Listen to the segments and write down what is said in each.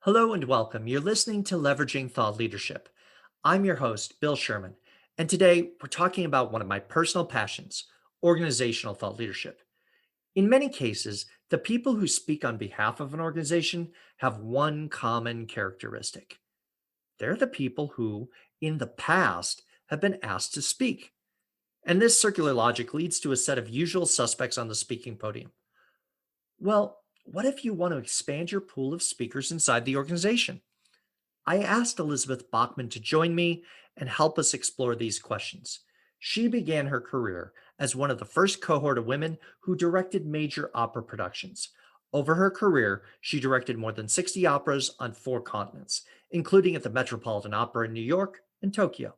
Hello and welcome. You're listening to Leveraging Thought Leadership. I'm your host, Bill Sherman, and today we're talking about one of my personal passions, organizational thought leadership. In many cases, the people who speak on behalf of an organization have one common characteristic. They're the people who, in the past, have been asked to speak. And this circular logic leads to a set of usual suspects on the speaking podium. Well, what if you want to expand your pool of speakers inside the organization? I asked Elizabeth Bachman to join me and help us explore these questions. She began her career as one of the first cohort of women who directed major opera productions. Over her career, she directed more than 60 operas on four continents, including at the Metropolitan Opera in New York and Tokyo.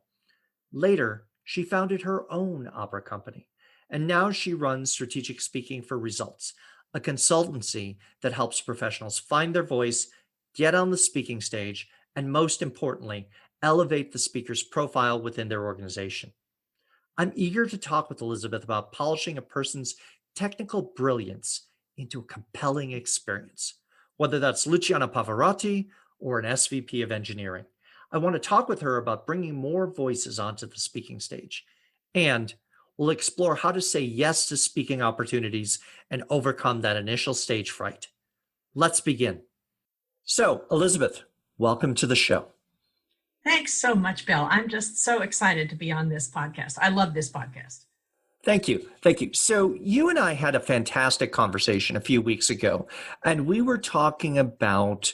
Later, she founded her own opera company, and now she runs Strategic Speaking for Results, a consultancy that helps professionals find their voice, get on the speaking stage, and most importantly, elevate the speaker's profile within their organization. I'm eager to talk with Elizabeth about polishing a person's technical brilliance into a compelling experience, whether that's Luciana Pavarotti or an SVP of engineering. I want to talk with her about bringing more voices onto the speaking stage. And we'll explore how to say yes to speaking opportunities and overcome that initial stage fright. Let's begin. So, Elizabeth, welcome to the show. Thanks so much, Bill. I'm just so excited to be on this podcast. I love this podcast. Thank you. Thank you. So, you and I had a fantastic conversation a few weeks ago, and we were talking about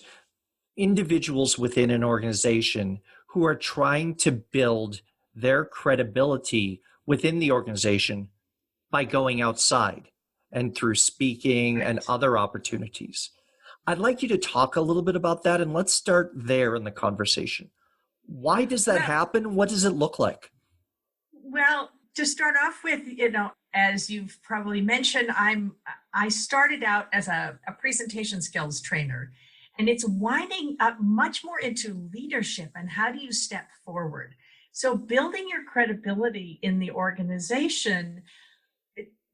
individuals within an organization who are trying to build their credibility within the organization by going outside and through speaking and Right. other opportunities. I'd like you to talk a little bit about that, and let's start there in the conversation. Why does that Well, happen? What does it look like? well, to start off with, as you've probably mentioned, I started out as a presentation skills trainer, and it's winding up much more into leadership and how do you step forward. So building your credibility in the organization,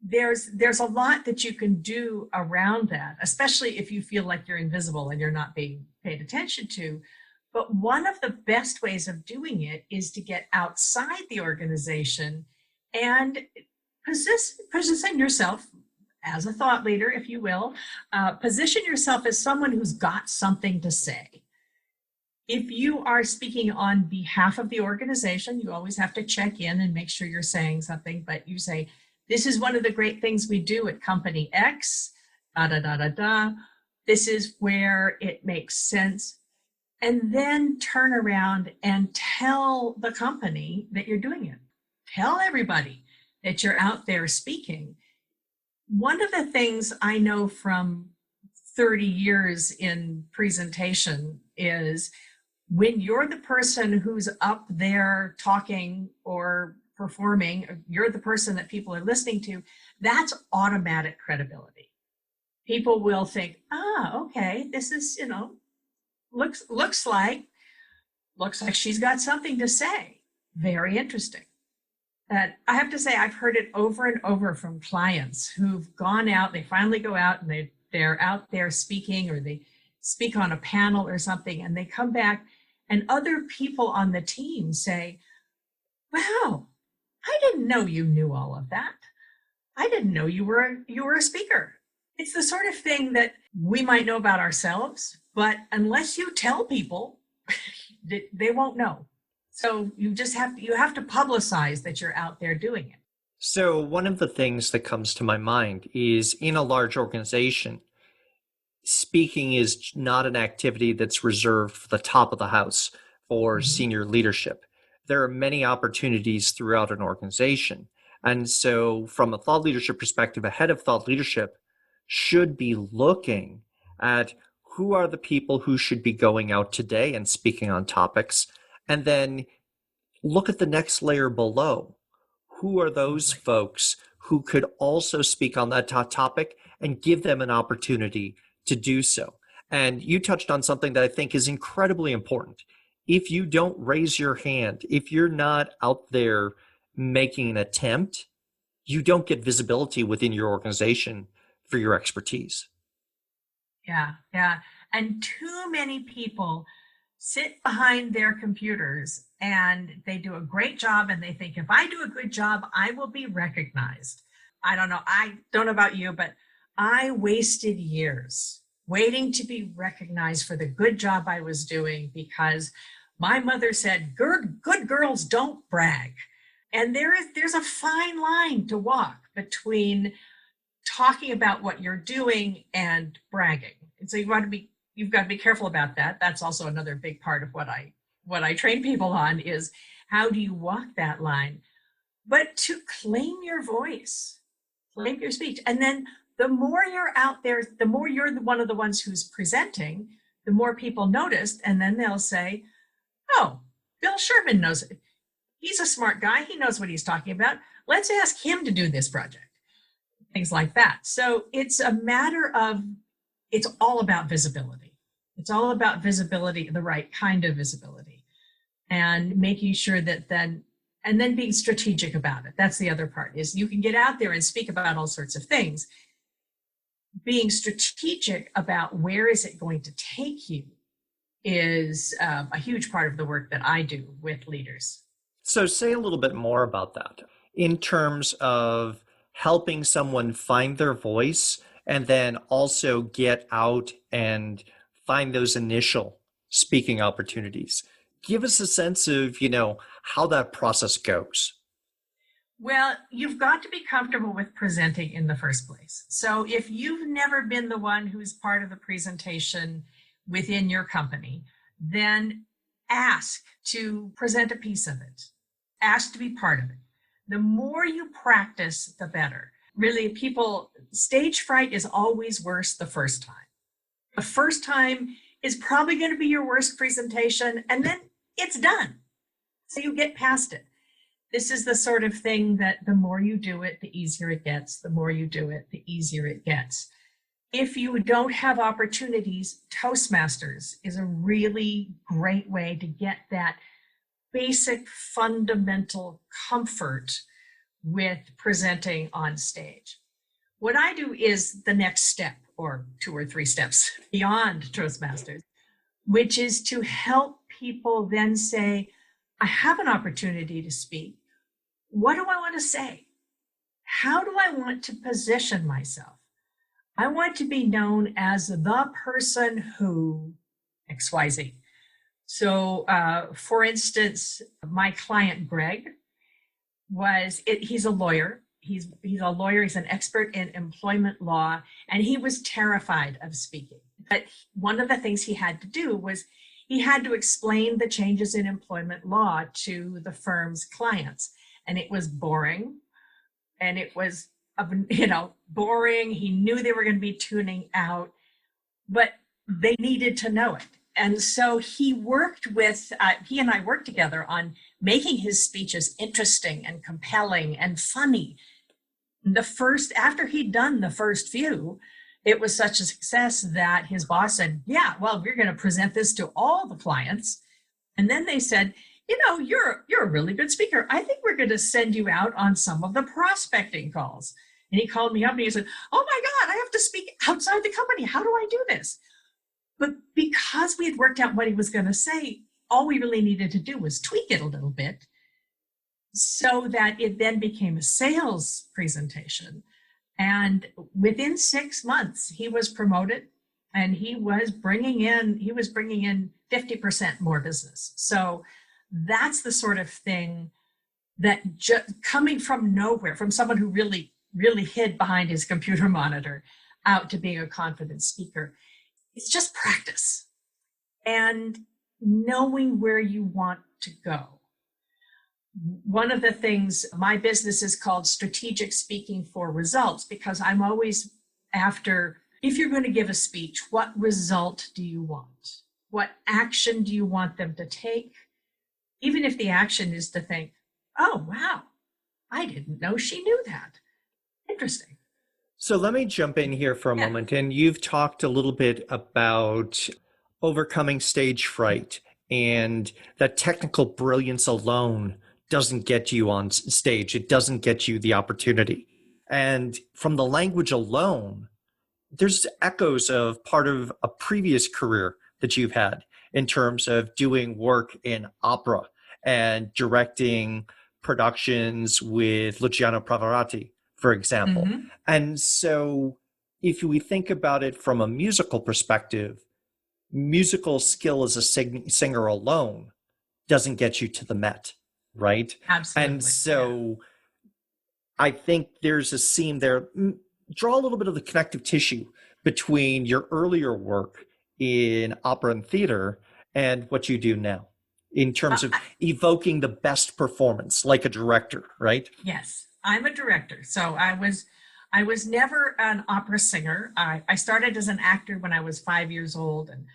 there's a lot that you can do around that, especially if you feel like you're invisible and you're not being paid attention to. But one of the best ways of doing it is to get outside the organization and position yourself as a thought leader, if you will. Position yourself as someone who's got something to say. If you are speaking on behalf of the organization, you always have to check in and make sure you're saying something, but you say, this is one of the great things we do at company X, da da da da da. This is where it makes sense. And then turn around and tell the company that you're doing it. Tell everybody that you're out there speaking. One of the things I know from 30 years in presentation is when you're the person who's up there talking or performing, you're the person that people are listening to, that's automatic credibility. People will think, okay, this is, looks like she's got something to say. Very interesting. I have to say, I've heard it over and over from clients who've gone out, they finally go out and they're out there speaking, or they speak on a panel or something, and they come back and other people on the team say, wow, I didn't know you knew all of that. I didn't know you were a speaker. It's the sort of thing that we might know about ourselves, but unless you tell people, they won't know. So you have to publicize that you're out there doing it. So, one of the things that comes to my mind is in a large organization, speaking is not an activity that's reserved for the top of the house or Mhm. senior leadership. There are many opportunities throughout an organization. And so, from a thought leadership perspective, a head of thought leadership should be looking at who are the people who should be going out today and speaking on topics, and then look at the next layer below. Who are those Absolutely. folks who could also speak on that topic and give them an opportunity to do so? And you touched on something that I think is incredibly important. If you don't raise your hand, if you're not out there making an attempt, you don't get visibility within your organization for your expertise. Yeah, yeah. And too many people sit behind their computers and they do a great job and they think if I do a good job, I will be recognized. I don't know. I don't know about you, but I wasted years waiting to be recognized for the good job I was doing because my mother said, good girls don't brag. And there's a fine line to walk between talking about what you're doing and bragging. And so you've got to be careful about that. That's also another big part of what I train people on is how do you walk that line? But to claim your voice, claim your speech. And then the more you're out there, the more you're one of the ones who's presenting, the more people notice. And then they'll say, oh, Bill Sherman knows it. He's a smart guy. He knows what he's talking about. Let's ask him to do this project. Things like that. So it's a matter of, it's all about visibility. It's all about visibility, the right kind of visibility, and making sure that and then being strategic about it. That's the other part, is you can get out there and speak about all sorts of things. Being strategic about where is it going to take you is a huge part of the work that I do with leaders. So say a little bit more about that in terms of helping someone find their voice and then also get out and find those initial speaking opportunities. Give us a sense of, how that process goes. Well, you've got to be comfortable with presenting in the first place. So if you've never been the one who's part of the presentation within your company, then ask to present a piece of it. Ask to be part of it. The more you practice, the better. Really, stage fright is always worse the first time. The first time is probably going to be your worst presentation, and then it's done. So you get past it. This is the sort of thing that the more you do it, the easier it gets. The more you do it, the easier it gets. If you don't have opportunities, Toastmasters is a really great way to get that basic fundamental comfort with presenting on stage. What I do is the next step, or 2 or 3 steps beyond Toastmasters, which is to help people then say, I have an opportunity to speak. What do I want to say? How do I want to position myself? I want to be known as the person who XYZ. So, for instance, my client, Greg, he's a lawyer. He's a lawyer. He's an expert in employment law, and he was terrified of speaking. But one of the things he had to do was he had to explain the changes in employment law to the firm's clients. And it was boring. And it was, boring. He knew they were going to be tuning out, but they needed to know it. And so he and I worked together on making his speeches interesting and compelling and funny. After he'd done the first few, it was such a success that his boss said, yeah, well, we're going to present this to all the clients. And then they said, you're a really good speaker. I think we're going to send you out on some of the prospecting calls. And he called me up and he said, oh my God, I have to speak outside the company. How do I do this? But because we had worked out what he was going to say, all we really needed to do was tweak it a little bit so that it then became a sales presentation. And within 6 months, he was promoted and he was bringing in 50% more business. So that's the sort of thing that coming from nowhere, from someone who really, really hid behind his computer monitor out to being a confident speaker, it's just practice and knowing where you want to go. One of the things, my business is called Strategic Speaking for Results, because I'm always after, if you're going to give a speech, what result do you want? What action do you want them to take? Even if the action is to think, oh, wow, I didn't know she knew that. Interesting. So let me jump in here for a moment. And you've talked a little bit about overcoming stage fright, and that technical brilliance alone doesn't get you on stage. It doesn't get you the opportunity. And from the language alone, there's echoes of part of a previous career that you've had in terms of doing work in opera and directing productions with Luciano Pavarotti, for example. Hmm. And so if we think about it from a musical perspective, musical skill as a singer alone doesn't get you to the Met, right? And Absolutely. Yeah. so I think there's a seam there. Draw a little bit of the connective tissue between your earlier work in opera and theater and what you do now in Uh, terms of I- evoking the best performance, like a director, right? yes, I'm a director. So I was never an opera singer. I started as an actor when I was 5 years old, and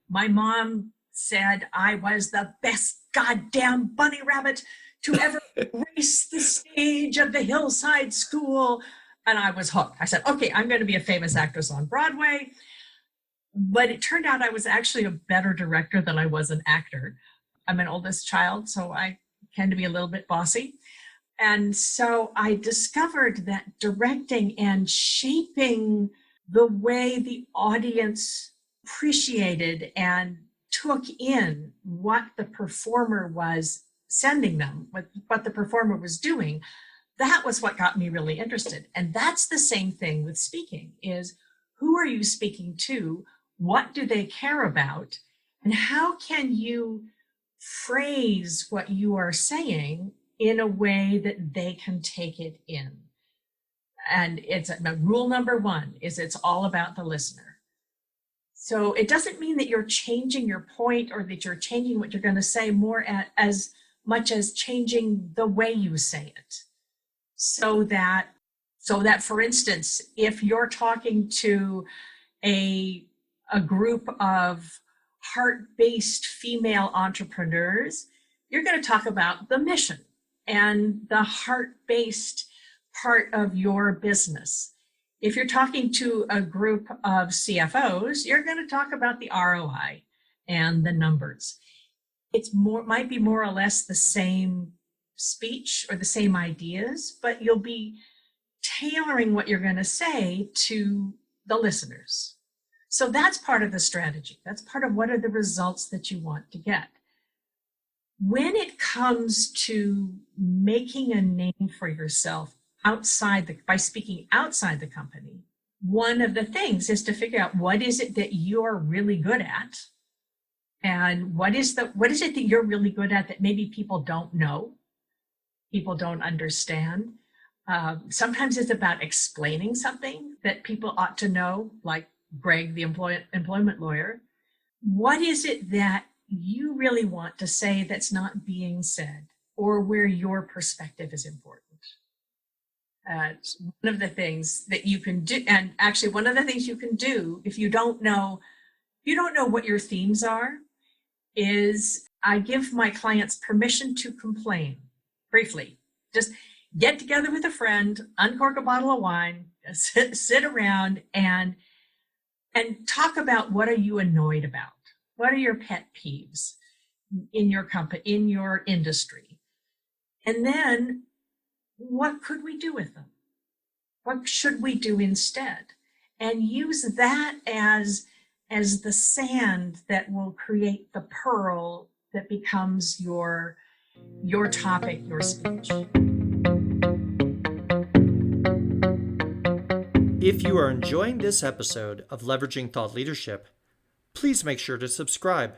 my mom said I was the best goddamn bunny rabbit to ever grace the stage of the Hillside School. And I was hooked. I said, okay, I'm going to be a famous actress on Broadway. But it turned out I was actually a better director than I was an actor. I'm an oldest child, so I tend to be a little bit bossy. And so I discovered that directing and shaping the way the audience appreciated and took in what the performer was sending them, what the performer was doing, that was what got me really interested. And that's the same thing with speaking is who are you speaking to? What do they care about? And how can you phrase what you are saying in a way that they can take it in? And it's rule number one is it's all about the listener. So it doesn't mean that you're changing your point or that you're changing what you're going to say as much as changing the way you say it. So that for instance, if you're talking to a group of heart-based female entrepreneurs, you're going to talk about the mission and the heart-based part of your business. If you're talking to a group of CFOs, you're going to talk about the ROI and the numbers. Might be more or less the same speech or the same ideas, but you'll be tailoring what you're going to say to the listeners. So that's part of the strategy. That's part of what are the results that you want to get. When it comes to making a name for yourself by speaking outside the company, one of the things is to figure out what is it that you're really good at, and what is it that you're really good at that maybe people don't know, people don't understand. Sometimes it's about explaining something that people ought to know, like Greg, the employment lawyer. What is it that you really want to say that's not being said, or where your perspective is important? One of the things that you can do, and actually one of the things you can do if you don't know what your themes are, is I give my clients permission to complain briefly. Just get together with a friend, uncork a bottle of wine, sit around and talk about what are you annoyed about? What are your pet peeves in your company, in your industry? And then what could we do with them? What should we do instead? And use that as the sand that will create the pearl that becomes your topic, your speech. If you are enjoying this episode of Leveraging Thought Leadership, please make sure to subscribe.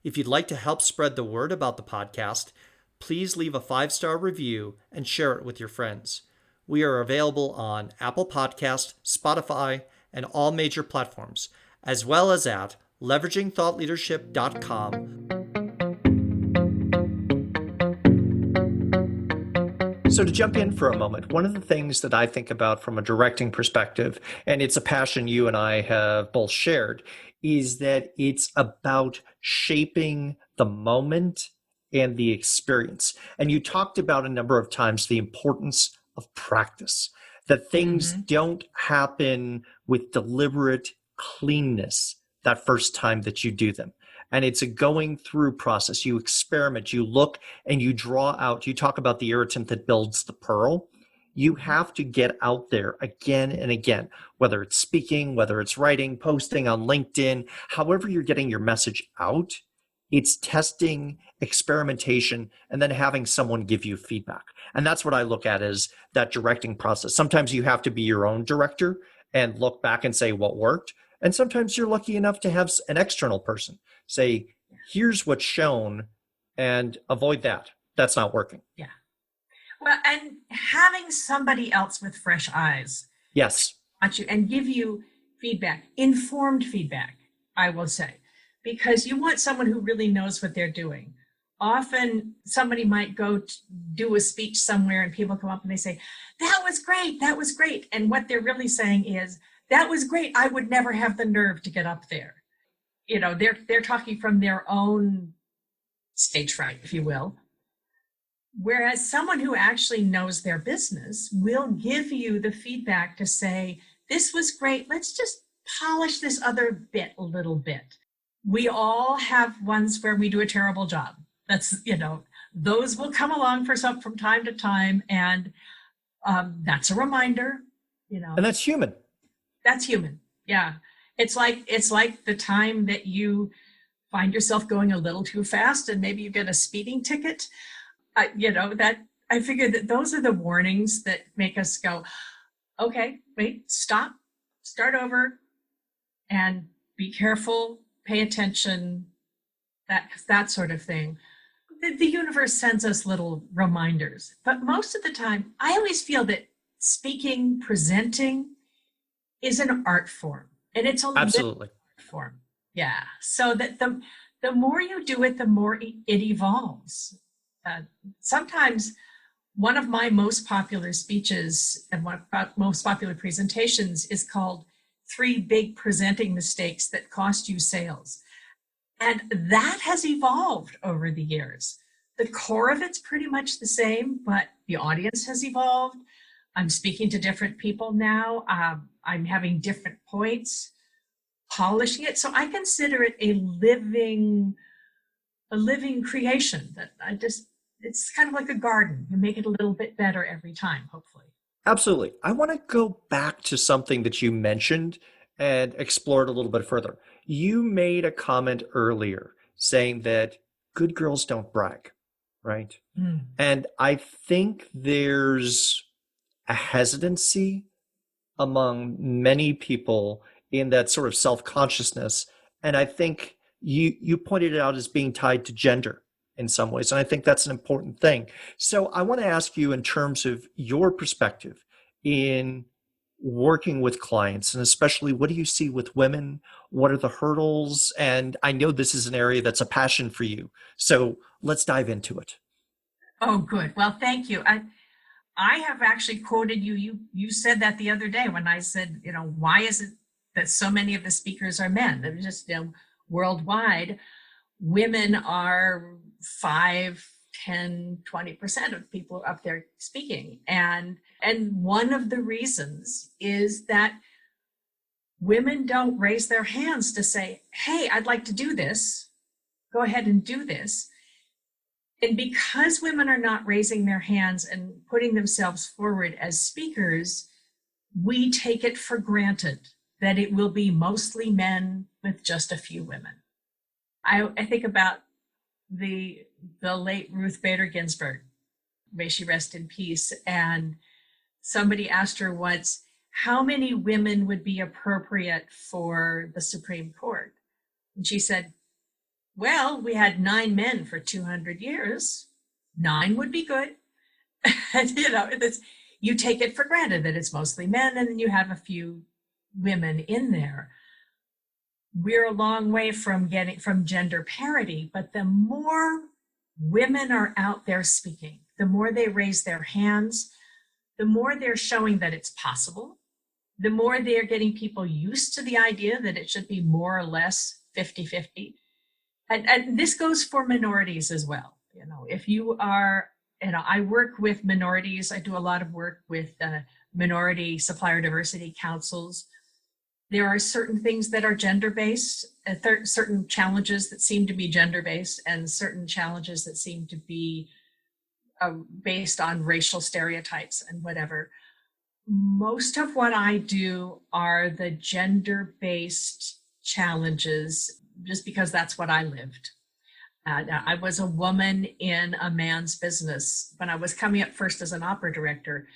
If you'd like to help spread the word about the podcast, please leave a 5-star review and share it with your friends. We are available on Apple Podcast, Spotify, and all major platforms, as well as at leveragingthoughtleadership.com. So to jump in for a moment, one of the things that I think about from a directing perspective, and it's a passion you and I have both shared, is that it's about shaping the moment and the experience. And you talked about a number of times the importance of practice, that things don't happen with deliberate cleanness that first time that you do them. And it's a going through process. You experiment, you look, and you draw out. You talk about the irritant that builds the pearl. You have to get out there again and again, whether it's speaking, whether it's writing, posting on LinkedIn, however you're getting your message out. It's testing, experimentation, and then having someone give you feedback. And that's what I look at as that directing process. Sometimes you have to be your own director and look back and say what worked. And sometimes you're lucky enough to have an external person say, here's what's shown and avoid that. That's not working. Yeah. Well, and having somebody else with fresh eyes Yes. watch you and give you feedback, informed feedback, I will say, because you want someone who really knows what they're doing. Often somebody might go to do a speech somewhere and people come up and they say, that was great, that was great. And what they're really saying is, that was great. I would never have the nerve to get up there. You know, they're talking from their own stage fright, if you will. Whereas someone who actually knows their business will give you the feedback to say, this was great. Let's just polish this other bit a little bit. We all have ones where we do a terrible job. That's, those will come along from time to time. And that's a reminder, And that's human. That's human. Yeah. It's like the time that you find yourself going a little too fast and maybe you get a speeding ticket. That I figure that those are the warnings that make us go, okay, wait, stop, start over, and be careful, pay attention, that sort of thing. The universe sends us little reminders, but most of the time, I always feel that speaking, presenting is an art form, and it's a Absolutely art form. Yeah, so that the more you do it, the more it evolves. Sometimes one of my most popular speeches and one of most popular presentations is called 3 Big Presenting Mistakes That Cost You Sales. And that has evolved over the years. The core of it's pretty much the same, but the audience has evolved. I'm speaking to different people now. I'm having different points, polishing it. So I consider it a living creation that it's kind of like a garden. You make it a little bit better every time, hopefully. Absolutely. I want to go back to something that you mentioned and explore it a little bit further. You made a comment earlier saying that good girls don't brag, right? Mm. And I think there's a hesitancy among many people in that sort of self-consciousness. And I think you pointed it out as being tied to gender in some ways. And I think that's an important thing. So I want to ask you in terms of your perspective in working with clients, and especially what do you see with women? What are the hurdles? And I know this is an area that's a passion for you. So let's dive into it. Oh, good. Well, thank you. I have actually quoted you. You said that the other day when I said, why is it that so many of the speakers are men? They're just, worldwide, women are 5, 10, 20% of people up there speaking. And one of the reasons is that women don't raise their hands to say, hey, I'd like to do this. Go ahead and do this. And because women are not raising their hands and putting themselves forward as speakers, we take it for granted that it will be mostly men with just a few women. I think about the late Ruth Bader Ginsburg, may she rest in peace. And somebody asked her once, how many women would be appropriate for the Supreme Court? And she said, well, we had 9 men for 200 years. 9 would be good. And, you take it for granted that it's mostly men, and then you have a few women in there. We're a long way from gender parity, but the more women are out there speaking, the more they raise their hands, the more they're showing that it's possible, the more they're getting people used to the idea that it should be more or less 50-50. And this goes for minorities as well. If you are, I work with minorities. I do a lot of work with minority supplier diversity councils. There are certain things that are gender-based, certain challenges that seem to be gender-based, and certain challenges that seem to be based on racial stereotypes and whatever. Most of what I do are the gender-based challenges, just because that's what I lived. I was a woman in a man's business. When I was coming up first as an opera director,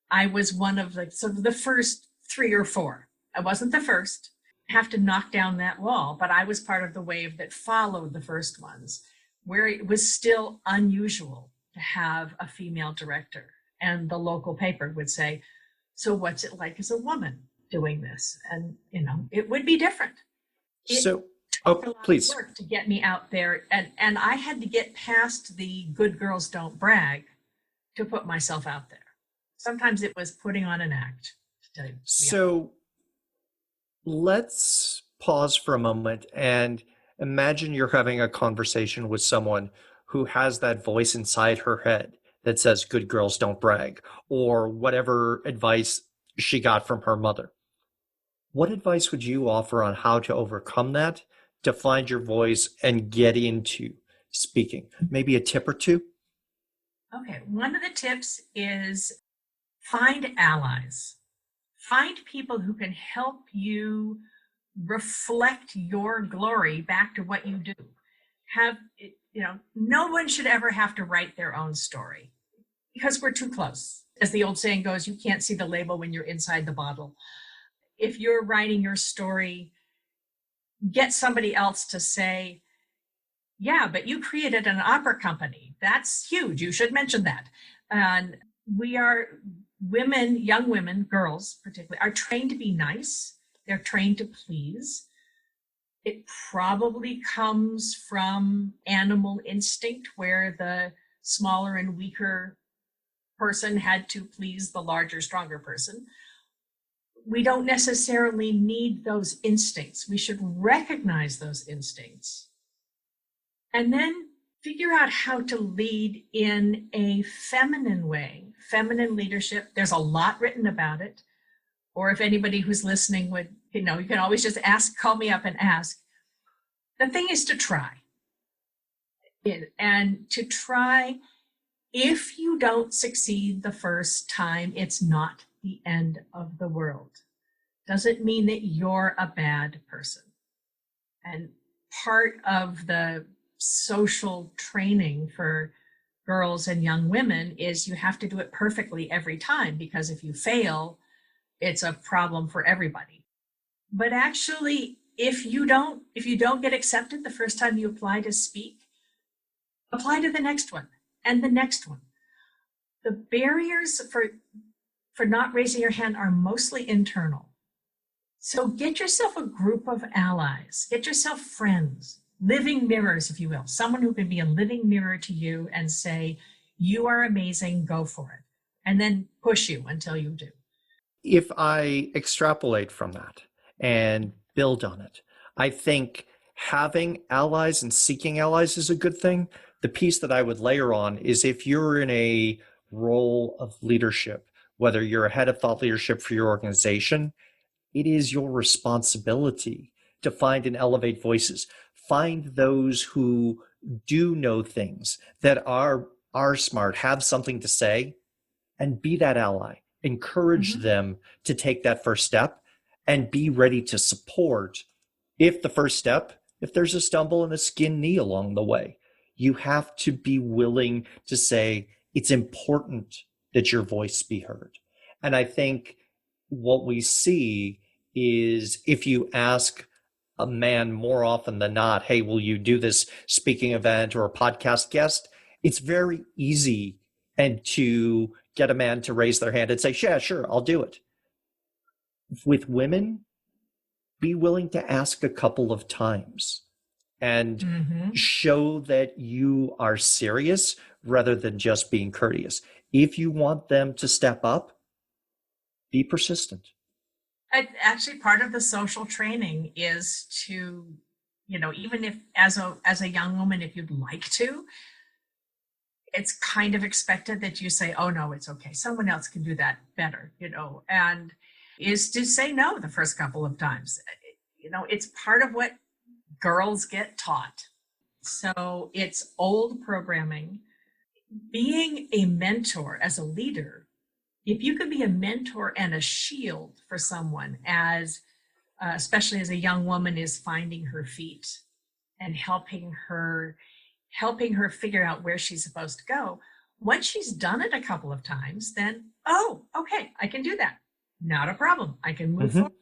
I was one of the first three or four. I wasn't the first. I have to knock down that wall, but I was part of the wave that followed the first ones, where it was still unusual to have a female director. And the local paper would say, so what's it like as a woman doing this? And, it would be different. It So, took a oh, lot of please. work to get me out there. And I had to get past the good girls don't brag to put myself out there. Sometimes it was putting on an act. To tell you, So let's pause for a moment and imagine you're having a conversation with someone who has that voice inside her head that says, good girls don't brag, or whatever advice she got from her mother. What advice would you offer on how to overcome that, to find your voice and get into speaking? Maybe a tip or two? Okay, one of the tips is find allies. Find people who can help you reflect your glory back to what you do. No one should ever have to write their own story because we're too close. As the old saying goes, you can't see the label when you're inside the bottle. If you're writing your story, get somebody else to say, yeah, but you created an opera company. That's huge. You should mention that. And women, young women, girls particularly, are trained to be nice. They're trained to please. It probably comes from animal instinct, where the smaller and weaker person had to please the larger, stronger person. We don't necessarily need those instincts. We should recognize those instincts and then figure out how to lead in a feminine way. Feminine leadership, there's a lot written about it. Or if anybody who's listening would, you can always just call me up and ask. The thing is to try. And to try, if you don't succeed the first time, it's not the end of the world. Doesn't mean that you're a bad person. And part of the social training for girls and young women is you have to do it perfectly every time, because if you fail, it's a problem for everybody. But actually, if you don't get accepted the first time you apply to speak, apply to the next one and the next one. The barriers for not raising your hand are mostly internal. So get yourself a group of allies, get yourself friends, living mirrors, if you will, someone who can be a living mirror to you and say, you are amazing, go for it. And then push you until you do. If I extrapolate from that and build on it, I think having allies and seeking allies is a good thing. The piece that I would layer on is if you're in a role of leadership, whether you're a head of thought leadership for your organization, it is your responsibility to find and elevate voices. Find those who do know things, that are smart, have something to say, and be that ally. Encourage them to take that first step and be ready to support if there's a stumble and a skinned knee along the way. You have to be willing to say, it's important that your voice be heard. And I think what we see is if you ask a man more often than not, hey, will you do this speaking event or a podcast guest? It's very easy and to get a man to raise their hand and say, yeah, sure, I'll do it. With women, be willing to ask a couple of times and show that you are serious rather than just being courteous. If you want them to step up, be persistent. Actually, part of the social training is to, even if as a young woman, if you'd like to, it's kind of expected that you say, oh no, it's okay, someone else can do that better, and is to say no the first couple of times. It's part of what girls get taught. So it's old programming. being a mentor as a leader, if you could be a mentor and a shield for someone as especially as a young woman is finding her feet and helping her figure out where she's supposed to go. Once she's done it a couple of times, then, oh, okay, I can do that. Not a problem. I can move Mhm. forward.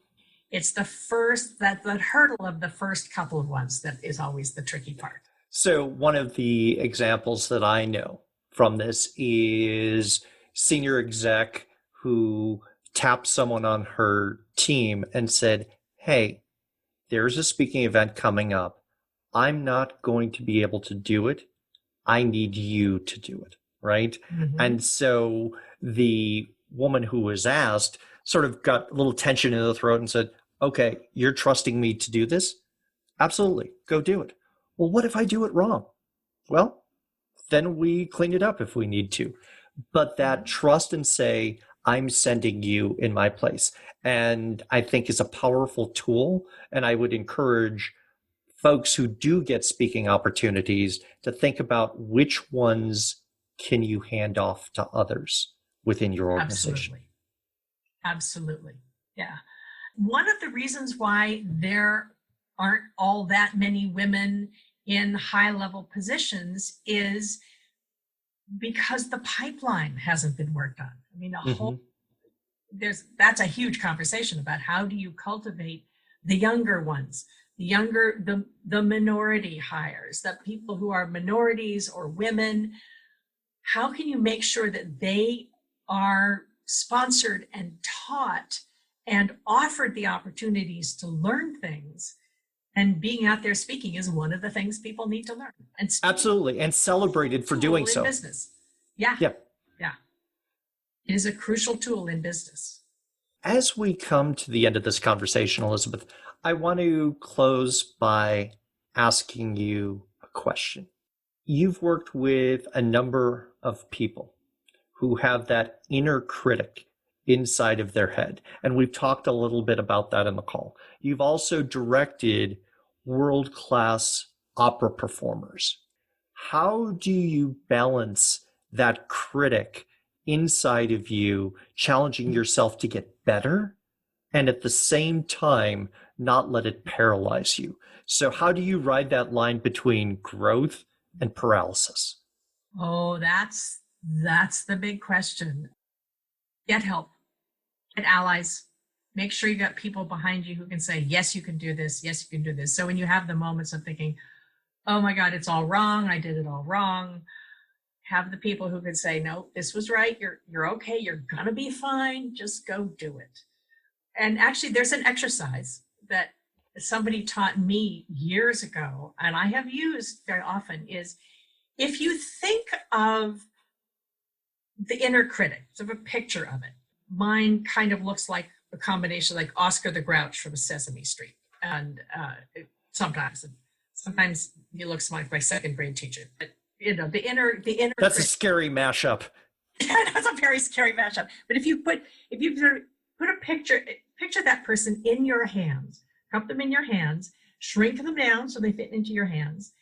It's that hurdle of the first couple of ones that is always the tricky part. So one of the examples that I know from this is senior exec who tapped someone on her team and said, "Hey, there's a speaking event coming up. I'm not going to be able to do it. I need you to do it." Right. Mm-hmm. And so the woman who was asked sort of got a little tension in the throat and said, "Okay, you're trusting me to do this? Absolutely. Go do it." "Well, what if I do it wrong?" "Well, then we clean it up if we need to." But that Mm-hmm. trust and say, "I'm sending you in my place," and I think is a powerful tool. And I would encourage folks who do get speaking opportunities to think about which ones can you hand off to others within your organization. Absolutely. Absolutely. Yeah. One of the reasons why there aren't all that many women in high level positions is because the pipeline hasn't been worked on. I mean, Mm-hmm. that's a huge conversation about how do you cultivate the younger ones, the minority hires, the people who are minorities or women. How can you make sure that they are sponsored and taught and offered the opportunities to learn things? And being out there speaking is one of the things people need to learn. And speaking Absolutely. And celebrated for doing tool in so. business. Yeah, Yeah. yeah. It is a crucial tool in business. As we come to the end of this conversation, Elizabeth, I want to close by asking you a question. You've worked with a number of people who have that inner critic inside of their head. And we've talked a little bit about that in the call. You've also directed world-class opera performers. How do you balance that critic inside of you, challenging yourself to get better, and at the same time, not let it paralyze you? So, how do you ride that line between growth and paralysis? Oh, that's the big question. Get help, get allies. Make sure you got people behind you who can say, yes, you can do this. Yes, you can do this. So when you have the moments of thinking, oh my God, it's all wrong. I did it all wrong. Have the people who can say, no, this was right. You're okay. You're gonna be fine. Just go do it. And actually, there's an exercise that somebody taught me years ago, and I have used very often, is if you think of the inner critic, sort of a picture of it, mine kind of looks like a combination like Oscar the Grouch from Sesame Street. And sometimes he looks like my second grade teacher. But the inner That's a critic. scary mashup. That's a very scary mashup. But if you sort of put a picture that person in your hands, cup them in your hands, shrink them down so they fit into your hands,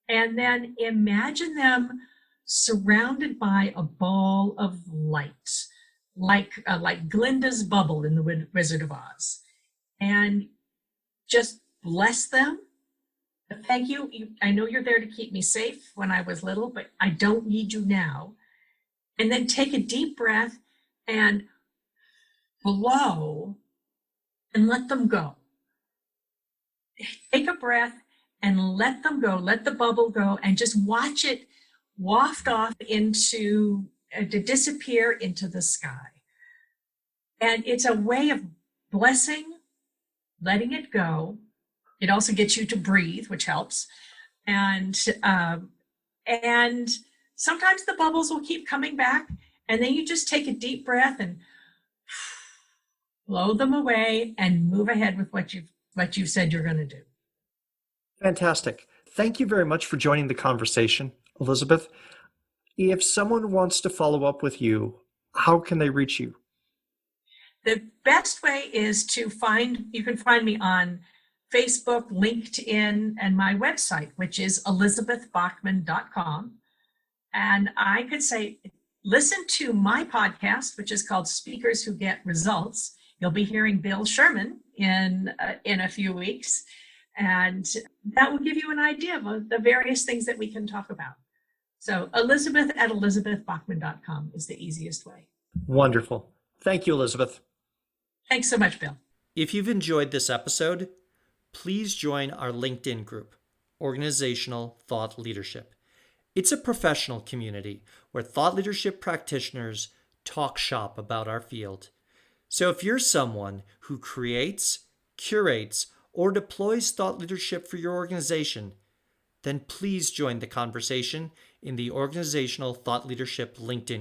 and then imagine them surrounded by a ball of light, like Glinda's bubble in the Wizard of Oz, and just bless them. Thank you. I know you're there to keep me safe when I was little, but I don't need you now. And then take a deep breath and blow and let them go. Take a breath and let them go, let the bubble go, and just watch it waft off to disappear into the sky. And it's a way of blessing, letting it go. It also gets you to breathe, which helps. And and sometimes the bubbles will keep coming back, and then you just take a deep breath and blow them away and move ahead with what you've said you're going to do. Fantastic. Thank you very much for joining the conversation, Elizabeth. If someone wants to follow up with you, how can they reach you? The best way is you can find me on Facebook, LinkedIn, and my website, which is elizabethbachman.com. And I could say, listen to my podcast, which is called Speakers Who Get Results. You'll be hearing Bill Sherman in a few weeks, and that will give you an idea of the various things that we can talk about. So Elizabeth at elizabethbachman.com is the easiest way. Wonderful. Thank you, Elizabeth. Thanks so much, Bill. If you've enjoyed this episode, please join our LinkedIn group, Organizational Thought Leadership. It's a professional community where thought leadership practitioners talk shop about our field. So if you're someone who creates, curates, or deploys thought leadership for your organization, then please join the conversation in the Organizational Thought Leadership LinkedIn